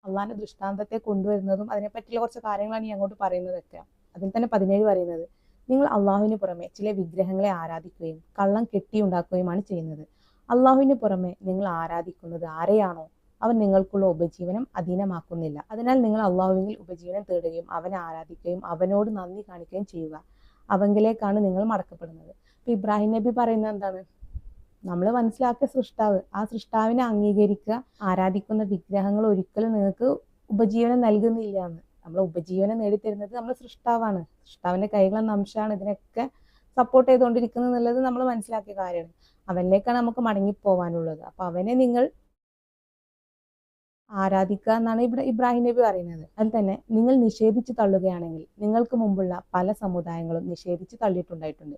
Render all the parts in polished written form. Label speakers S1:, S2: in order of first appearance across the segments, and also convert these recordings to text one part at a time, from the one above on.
S1: അള്ളാന്റെ ദൃഷ്ടാന്തത്തെ കൊണ്ടുവരുന്നതും അതിനെപ്പറ്റിയുള്ള കുറച്ച് കാര്യങ്ങളാണ് ഈ അങ്ങോട്ട് പറയുന്നതൊക്കെ. അതിൽ തന്നെ 17 പറയുന്നത്, നിങ്ങൾ അള്ളാഹുവിന് പുറമെ ചില വിഗ്രഹങ്ങളെ ആരാധിക്കുകയും കള്ളം കെട്ടിയുണ്ടാക്കുകയുമാണ് ചെയ്യുന്നത്. അള്ളാഹുവിന് പുറമെ നിങ്ങൾ ആരാധിക്കുന്നത് ആരെയാണോ അവൻ നിങ്ങൾക്കുള്ള ഉപജീവനം അധീനമാക്കുന്നില്ല. അതിനാൽ നിങ്ങൾ അള്ളാഹുവിൽ ഉപജീവനം തേടുകയും അവനെ ആരാധിക്കുകയും അവനോട് നന്ദി കാണിക്കുകയും ചെയ്യുക. അവങ്കിലേക്കാണ് നിങ്ങൾ മടക്കപ്പെടുന്നത്. ഇപ്പൊ ഇബ്രാഹിം നബി പറയുന്നത് എന്താണ്? നമ്മൾ മനസ്സിലാക്കിയ സൃഷ്ടാവ്, ആ സൃഷ്ടാവിനെ അംഗീകരിക്കുക. ആരാധിക്കുന്ന വിഗ്രഹങ്ങൾ ഒരിക്കലും നിങ്ങൾക്ക് ഉപജീവനം നൽകുന്നില്ല എന്ന്. നമ്മൾ ഉപജീവനം നേടിത്തരുന്നത് നമ്മുടെ സൃഷ്ടാവാണ്. സൃഷ്ടാവിന്റെ കൈകളെന്ന അംശമാണ് ഇതിനൊക്കെ സപ്പോർട്ട് ചെയ്തുകൊണ്ടിരിക്കുന്നത് എന്നുള്ളത് നമ്മൾ മനസ്സിലാക്കിയ കാര്യമാണ്. അവനിലേക്കാണ് നമുക്ക് മടങ്ങിപ്പോവാനുള്ളത്. അപ്പൊ അവനെ നിങ്ങൾ ആരാധിക്കുക എന്നാണ് ഇവിടെ ഇബ്രാഹിം നബി പറയുന്നത്. അതിൽ തന്നെ നിങ്ങൾ നിഷേധിച്ചു തള്ളുകയാണെങ്കിൽ നിങ്ങൾക്ക് മുമ്പുള്ള പല സമുദായങ്ങളും നിഷേധിച്ചു തള്ളിയിട്ടുണ്ടായിട്ടുണ്ട്.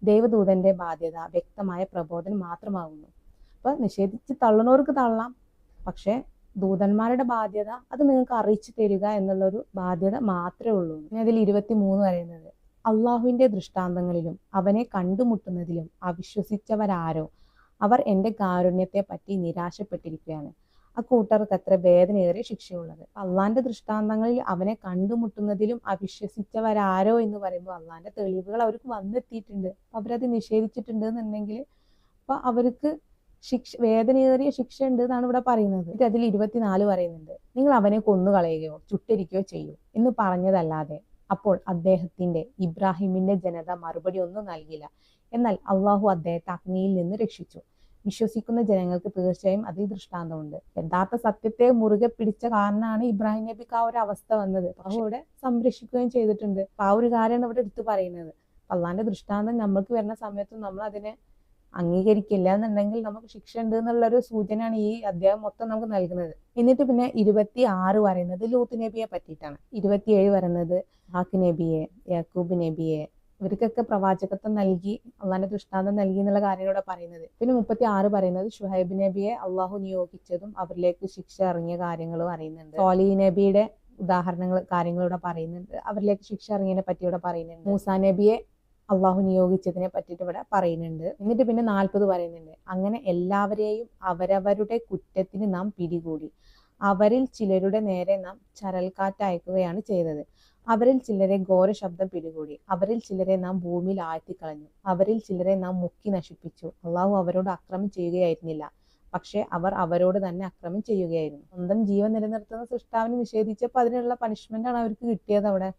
S1: ദൈവദൂതന്റെ ബാധ്യത വ്യക്തമായ പ്രബോധനം മാത്രമാകുന്നു. അപ്പൊ നിഷേധിച്ച് തള്ളുന്നവർക്ക് തള്ളാം, പക്ഷെ ദൂതന്മാരുടെ ബാധ്യത അത് നിങ്ങൾക്ക് അറിയിച്ചു തരിക എന്നുള്ളൊരു ബാധ്യത മാത്രമേ ഉള്ളൂ. ഇനി അതിൽ 23 പറയുന്നത്, അള്ളാഹുവിന്റെ ദൃഷ്ടാന്തങ്ങളിലും അവനെ കണ്ടുമുട്ടുന്നതിലും അവിശ്വസിച്ചവരാരോ അവർ എൻ്റെ കാരുണ്യത്തെ പറ്റി നിരാശപ്പെട്ടിരിക്കുകയാണ്. അക്കൂട്ടർക്ക് അത്ര വേദനയേറിയ ശിക്ഷയുള്ളത്. അള്ളാന്റെ ദൃഷ്ടാന്തങ്ങളിൽ അവനെ കണ്ടുമുട്ടുന്നതിലും അവിശ്വസിച്ചവരാരോ എന്ന് പറയുമ്പോൾ അള്ളാന്റെ തെളിവുകൾ അവർക്ക് വന്നെത്തിയിട്ടുണ്ട്. അവരത് നിഷേധിച്ചിട്ടുണ്ട് എന്നുണ്ടെങ്കിൽ അപ്പൊ അവർക്ക് വേദനയേറിയ ശിക്ഷ ഉണ്ട് എന്നാണ് ഇവിടെ പറയുന്നത്. അതിൽ 24 പറയുന്നുണ്ട്, നിങ്ങൾ അവനെ കൊന്നുകളയുകയോ ചുട്ടരിക്കുകയോ ചെയ്യൂ എന്ന് പറഞ്ഞതല്ലാതെ അപ്പോൾ അദ്ദേഹത്തിന്റെ ഇബ്രാഹിമിന്റെ ജനത മറുപടി ഒന്നും നൽകില്ല. എന്നാൽ അള്ളാഹു അദ്ദേഹത്തെ അഗ്നിയിൽ നിന്ന് രക്ഷിച്ചു. വിശ്വസിക്കുന്ന ജനങ്ങൾക്ക് തീർച്ചയായും അതിൽ ദൃഷ്ടാന്തമുണ്ട്. യഥാർത്ഥ സത്യത്തെ മുറുകെ പിടിച്ച കാരണമാണ് ഇബ്രാഹിം നബിക്ക് ആ ഒരു അവസ്ഥ വന്നത്. അപ്പൊ ഇവിടെ സംരക്ഷിക്കുകയും ചെയ്തിട്ടുണ്ട്. അപ്പൊ ആ ഒരു കാര്യമാണ് ഇവിടെ എടുത്തു പറയുന്നത്. അള്ളാന്റെ ദൃഷ്ടാന്തം നമ്മൾക്ക് വരുന്ന സമയത്തും നമ്മൾ അതിനെ അംഗീകരിക്കില്ല എന്നുണ്ടെങ്കിൽ നമുക്ക് ശിക്ഷ ഉണ്ട് എന്നുള്ളൊരു സൂചനയാണ് ഈ അധ്യായം മൊത്തം നമുക്ക് നൽകുന്നത്. എന്നിട്ട് പിന്നെ 26 പറയുന്നത് ലൂത്ത് നബിയെ പറ്റിയിട്ടാണ്. 27 പറയുന്നത് ഹാക്ക് നബിയെ, യാക്കൂബ് നബിയെ, ഇവർക്കൊക്കെ പ്രവാചകത്വം നൽകി അള്ളാന്റെ ദൃഷ്ടാന്തം നൽകി എന്നുള്ള കാര്യങ്ങളോടെ പറയുന്നത്. പിന്നെ 36 പറയുന്നത് ഷുഹൈബ് നബിയെ അള്ളാഹു നിയോഗിച്ചതും അവരിലേക്ക് ശിക്ഷ ഇറങ്ങിയ കാര്യങ്ങളും അറിയുന്നുണ്ട്. സോലിഹ് നബിയുടെ ഉദാഹരണങ്ങൾ കാര്യങ്ങളിവിടെ പറയുന്നുണ്ട്. അവരിലേക്ക് ശിക്ഷ ഇറങ്ങിയതിനെ പറ്റി ഇവിടെ പറയുന്നുണ്ട്. മൂസാ നബിയെ അള്ളാഹു നിയോഗിച്ചതിനെ പറ്റിയിട്ട് ഇവിടെ പറയുന്നുണ്ട്. എന്നിട്ട് പിന്നെ 40 പറയുന്നുണ്ട്, അങ്ങനെ എല്ലാവരെയും അവരവരുടെ കുറ്റത്തിന് നാം പിടികൂടി. അവരിൽ ചിലരുടെ നേരെ നാം ചരൽക്കാറ്റ് അയക്കുകയാണ് ചെയ്തത്. അവരിൽ ചിലരെ ഘോര ശബ്ദം പിടികൂടി. അവരിൽ ചിലരെ നാം ഭൂമിയിൽ ആഴ്ത്തിക്കളഞ്ഞു. അവരിൽ ചിലരെ നാം മുക്കി നശിപ്പിച്ചു. അള്ളാഹു അവരോട് അക്രമം ചെയ്യുകയായിരുന്നില്ല, പക്ഷെ അവർ അവരോട് തന്നെ അക്രമം ചെയ്യുകയായിരുന്നു. സ്വന്തം ജീവൻ നിലനിർത്തുന്ന സൃഷ്ടാവിനെ നിഷേധിച്ചപ്പോൾ അതിനുള്ള പണിഷ്മെന്റ് ആണ് അവർക്ക് കിട്ടിയത് അവിടെ.